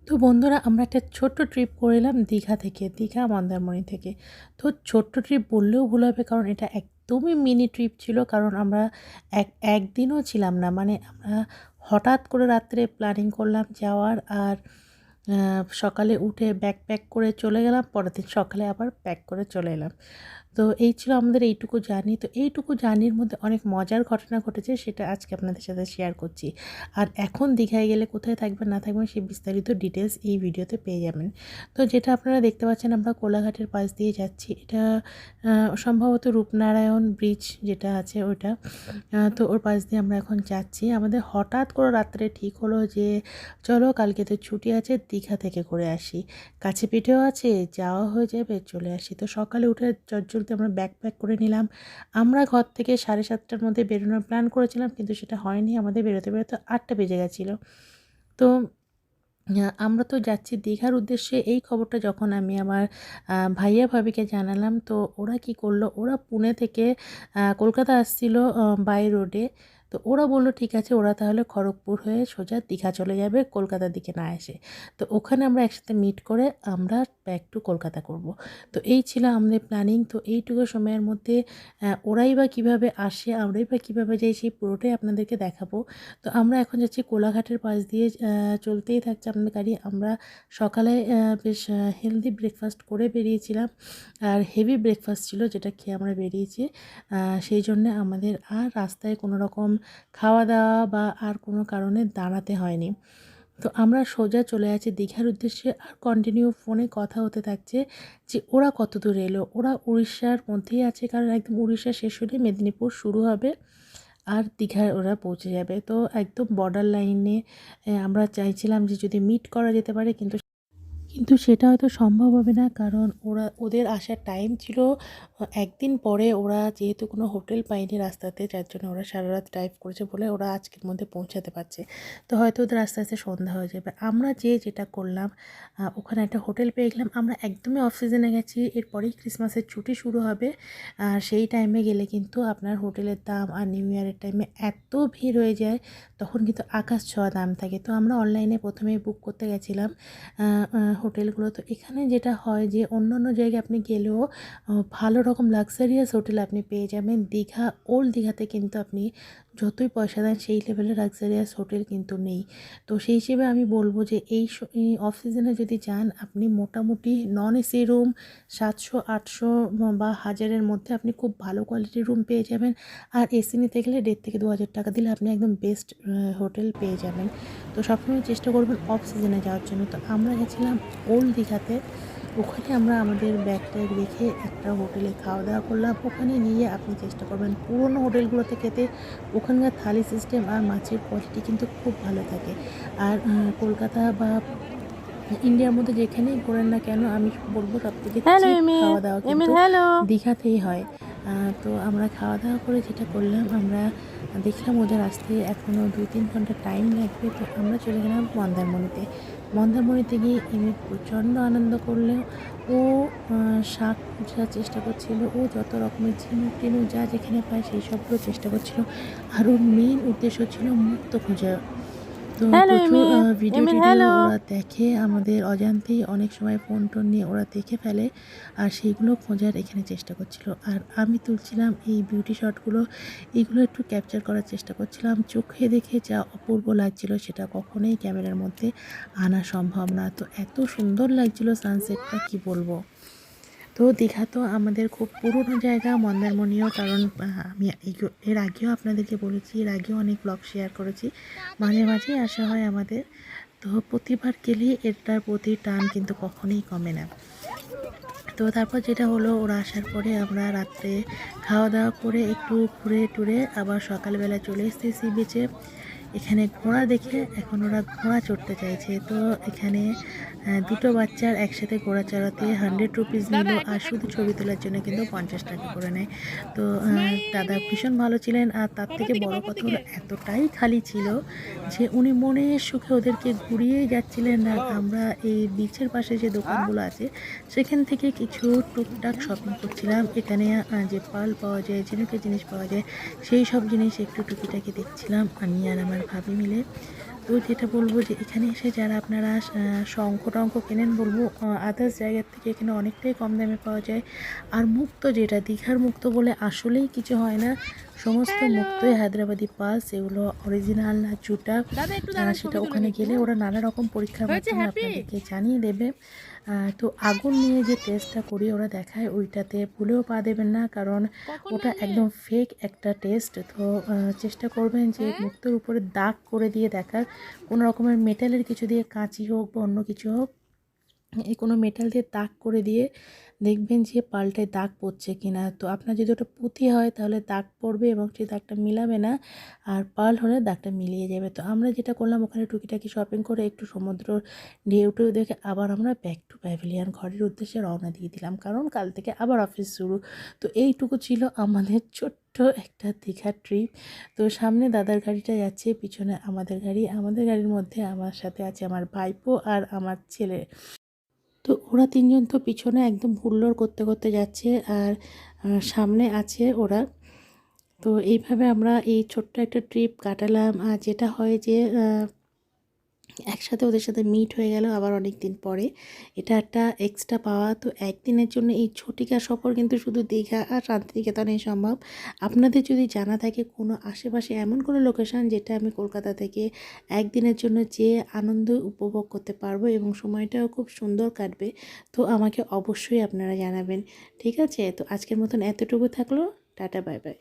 তো বন্ধুরা আমরা একটা ছোট্ট ট্রিপ করলাম দীঘা থেকে, দীঘা মন্দারমণি থেকে। তো ছোট্ট ট্রিপ বললেও ভুল হবে, কারণ এটা একদমই মিনি ট্রিপ ছিল। কারণ আমরা একদিনও ছিলাম না, মানে আমরা হঠাৎ করে রাত্রে প্ল্যানিং করলাম যাওয়ার। আর সকালে উঠে ব্যাগ প্যাক করে চলে গেলাম, পরের দিন সকালে আবার প্যাক করে চলে এলাম। তো এই ছিল আমাদের এইটুকু জার্নি। তো এইটুকু জার্নির মধ্যে অনেক মজার ঘটনা ঘটেছে, সেটা আজকে আপনাদের সাথে শেয়ার করছি। আর এখন দীঘায় গেলে কোথায় থাকবেন না থাকবেন সেই বিস্তারিত ডিটেলস এই ভিডিওতে পেয়ে যাবেন। তো যেটা আপনারা দেখতে পাচ্ছেন, আমরা কোলাঘাটের পাশ দিয়ে যাচ্ছি। এটা সম্ভবত রূপনারায়ণ ব্রিজ যেটা আছে ওটা। তো ওর পাশ দিয়ে আমরা এখন যাচ্ছি। আমাদের হঠাৎ করে রাত্রে ঠিক হলো যে চলো কালকে তো ছুটি আছে, দীঘা থেকে করে আসি, কাছে পিঠেও আছে, যাওয়া হয়ে যাবে, চলে আসি। তো সকালে উঠে চটজলদি আমরা ব্যাগ প্যাক করে নিলাম। আমরা ঘর থেকে 7:30টার মধ্যে বেরোনোর প্ল্যান করেছিলাম, কিন্তু সেটা হয়নি। আমাদের বেরোতে বেরোতে 8টা বেজে গেছিলো। তো আমরা তো যাচ্ছি দীঘার উদ্দেশ্যে। এই খবরটা যখন আমি আমার ভাইয়া ভাবিকে জানালাম, তো ওরা কি করলো, ওরা পুনে থেকে কলকাতা আসছিল বাই রোডে। তো ওরা বললো ঠিক আছে, ওরা তাহলে খড়গপুর হয়ে সোজা দীঘা চলে যাবে, কলকাতার দিকে না এসে। তো ওখানে আমরা একসাথে মিট করে আমরা ব্যাক টু কলকাতা করব। তো এই ছিল আমাদের প্ল্যানিং। তো এইটুকু সময়ের মধ্যে ওরাই বা কীভাবে আসে, আমরাই বা কীভাবে যাই, সেই পুরোটাই আপনাদেরকে দেখাবো। তো আমরা এখন যাচ্ছি কোলাঘাটের পাশ দিয়ে, চলতেই থাকছে আমাদের গাড়ি। আমরা সকালে বেশ হেলদি ব্রেকফাস্ট করে বেরিয়েছিলাম, আর হেভি ব্রেকফাস্ট ছিল যেটা খেয়ে আমরা বেরিয়েছি। সেই জন্যে আমাদের আর রাস্তায় কোনো রকম খাওয়া দাওয়া বা আর কোনো কারণে দাঁড়াতে হয়নি। তো আমরা সোজা চলে যাচ্ছি দীঘার উদ্দেশ্যে। আর কন্টিনিউ ফোনে কথা হতে থাকছে যে ওরা কত দূর এলো। ওরা উড়িষ্যার মধ্যেই আছে, কারণ একদম উড়িষ্যা শেষ হলে মেদিনীপুর শুরু হবে, আর দীঘায় ওরা পৌঁছে যাবে। তো একদম বর্ডার লাইনে আমরা চাইছিলাম যে যদি মিট করা যেতে পারে, কিন্তু কিন্তু সেটা হয়তো সম্ভব হবে না, কারণ ওদের আসার টাইম ছিল একদিন পরে। ওরা যেহেতু কোনো হোটেল পায়নি রাস্তাতে, যার জন্য ওরা সারা রাত ড্রাইভ করেছে বলে ওরা আজকের মধ্যে পৌঁছাতে পারছে। তো হয়তো ওদের আস্তে আস্তে সন্ধ্যা হয়ে যাবে। আমরা যেটা করলাম, ওখানে একটা হোটেল পেয়ে গেলাম। আমরা একদমই অফ সিজনে গেছি, এরপরেই ক্রিসমাসের ছুটি শুরু হবে। আর সেই টাইমে গেলে কিন্তু আপনার হোটেলের দাম, আর নিউ ইয়ারের টাইমে এত ভিড় হয়ে যায়, তখন কিন্তু আকাশ ছোঁয়া দাম থাকে। তো আমরা অনলাইনে প্রথমেই বুক করতে গেছিলাম হোটেলগুলো। তো এখানে যেটা হয় যে অন্যান্য জায়গায় আপনি গেলেও ভালো রকম লাক্সারিয়াস হোটেল আপনি পেয়ে যাবেন। দীঘা, ওল্ড দীঘাতে কিন্তু আপনি যতই পয়সা দেন সেই লেভেলের লাক্সারিয়াস হোটেল কিন্তু নেই। তো সেই হিসেবে আমি বলবো যে এই অফ সিজনে যদি যান, আপনি মোটামুটি নন এসি রুম 700-800 বা 1000-এর মধ্যে আপনি খুব ভালো কোয়ালিটির রুম পেয়ে যাবেন। আর এসি নিতে গেলে 1,500-2,000 টাকা দিলে আপনি একদম বেস্ট হোটেল পেয়ে যাবেন। তো সবসময় চেষ্টা করবেন অফ সিজনে যাওয়ার জন্য। তো আমরা গেছিলাম ওল্ড দীঘাতে। ওখানে আমরা আমাদের ব্যাগ ট্যাগ রেখে একটা হোটেলে খাওয়া দাওয়া করলাম। ওখানে গিয়ে আপনি চেষ্টা করবেন পুরোনো হোটেলগুলোতে খেতে। ওখানকার থালি সিস্টেম আর মাছের কোয়ালিটি কিন্তু খুব ভালো থাকে। আর কলকাতা বা ইন্ডিয়ার মধ্যে যেখানেই ঘোরেন না কেন, আমি বলবো সবথেকে চিপ খাওয়া দাওয়া কিন্তু দীঘাতেই হয়। তো আমরা খাওয়া দাওয়া করে যেটা করলাম, আমরা দেখলাম ওদের আসতে এখনও 2-3 ঘন্টা টাইম লাগবে। তো আমরা চলে গেলাম মন্দারমণিতে। মন্দারমণিতে গিয়ে এমনি প্রচণ্ড আনন্দ করলেও ও শাক খোঁজার চেষ্টা করছিল, ও যত রকমের ঝিনুক টিনুক যা যেখানে পায় সেই সবগুলো চেষ্টা করছিল। আর ওর মেইন উদ্দেশ্য ছিল মুক্ত খোঁজা। তো প্রচুর ভিডিও টিডিও ওরা দেখে, আমাদের অজান্তেই অনেক সময় ফোন টোন নিয়ে ওরা দেখে ফেলে, আর সেইগুলো খোঁজার এখানে চেষ্টা করছিল। আর আমি তুলছিলাম এই বিউটি শটগুলো, এইগুলো একটু ক্যাপচার করার চেষ্টা করছিলাম। চোখে দেখে যা অপূর্ব লাগছিল সেটা কখনোই ক্যামেরার মধ্যে আনা সম্ভব না। তো এত সুন্দর লাগছিল সানসেটটা, কি বলবো। তো দীঘা তো আমাদের খুব পুরনো জায়গা, মন্দারমণিও, কারণ আমি এর আগেও আপনাদেরকে বলেছি, এর আগেও অনেক ব্লগ শেয়ার করেছি, মাঝে মাঝেই আসা হয় আমাদের। তো প্রতিবার গেলেই এটার প্রতি টান কিন্তু কখনোই কমে না। তো তারপর যেটা হলো, ওরা আসার পরে আমরা রাত্রে খাওয়া দাওয়া করে একটু ঘুরে টুরে আবার সকালবেলা চলে এসেছি সি বিচে। এখানে ঘোড়া দেখে এখন ওরা ঘোড়া চড়তে চাইছে। তো এখানে দুটো বাচ্চার একসাথে ঘোড়া চড়াতে 100 রুপিস নিল, আর শুধু ছবি তোলার জন্য কিন্তু 50 টাকা করে নেয়। তো দাদা ভীষণ ভালো ছিলেন, আর তার থেকে বড় কথা হলো এতটাই খালি ছিল যে উনি মনের সুখে ওদেরকে ঘুরিয়েই যাচ্ছিলেন। আর আমরা এই বিচের পাশে যে দোকানগুলো আছে সেখান থেকে কিছু টুকটাক শপিং করছিলাম। এখানে যে পার্ল পাওয়া যায়, ঝিনুকের জিনিস পাওয়া যায়, সেই সব জিনিস একটু টুকিটাকি দেখছিলাম আমি আর আমার ভাবি মিলে। তো যেটা বলবো যে এখানে এসে যারা আপনারা শঙ্খ টঙ্খ কেনেন, বলবো আদার্স জায়গার থেকে এখানে অনেকটাই কম দামে পাওয়া যায়। আর মুক্ত, যেটা দীঘার মুক্ত বলে আসলেই কিছু হয় না, সমস্ত মুক্তই হায়দ্রাবাদি পাস, এগুলো অরিজিনাল না জুটা। সেটা ওখানে গেলে ওরা নানা রকম পরীক্ষার মাধ্যমে আপনাদেরকে জানিয়ে দেবে। তো আগুন নিয়ে যে টেস্টটা করি ওরা দেখায়, ওইটাতে ভুলেও পা দেবেন না, কারণ ওটা একদম ফেক একটা টেস্ট। তো চেষ্টা করবেন যে মুক্তোর উপরে দাগ করে দিয়ে দেখার, কোনো রকমের মেটালের কিছু দিয়ে, কাঁচি হোক বা অন্য কিছু হোক, এই কোনো মেটাল দিয়ে দাগ করে দিয়ে দেখবেন যে পাল্টায় দাগ পড়ছে কিনা। তো আপনার যদি ওটা পুঁতি হয় তাহলে দাগ পড়বে এবং সেই দাগটা মিলাবে না, আর পার্ল হলে দাগটা মিলিয়ে যাবে। তো আমরা যেটা করলাম, ওখানে টুকিটাকি শপিং করে একটু সমুদ্র ঢেউটেও দেখে আবার আমরা ব্যাক টু প্যাভিলিয়ন ঘরের উদ্দেশ্যে রওনা দিয়ে দিলাম, কারণ কাল থেকে আবার অফিস শুরু। তো এইটুকু ছিল আমাদের ছোট্ট একটা দীঘার ট্রিপ। তো সামনে দাদার গাড়িটা যাচ্ছে, পিছনে আমাদের গাড়ি। আমাদের গাড়ির মধ্যে আমার সাথে আছে আমার ভাইপো আর আমার ছেলে। তো ওরা তিনজন তো পিছনে একদম হুল্লোড় করতে করতে যাচ্ছে, আর সামনে আছে ওরা। তো এইভাবে আমরা এই ছোট্ট একটা ট্রিপ কাটালাম। আর যেটা হয় যে একসাথে ওদের সাথে মিট হয়ে গেল আবার অনেক দিন পরে, এটা একটা এক্সট্রা পাওয়া। তো একদিনের জন্য এই ছুটিকা সফর কিন্তু শুধু দীঘা আর শান্তিনিকেতনেই সম্ভব। আপনাদের যদি জানা থাকে কোনো আশেপাশে এমন কোনো লোকেশান যেটা আমি কলকাতা থেকে একদিনের জন্য যেয়ে আনন্দ উপভোগ করতে পারবো এবং সময়টাও খুব সুন্দর কাটবে, তো আমাকে অবশ্যই আপনারা জানাবেন। ঠিক আছে, তো আজকের মতন এতটুকু থাকলো। Tata, bye bye.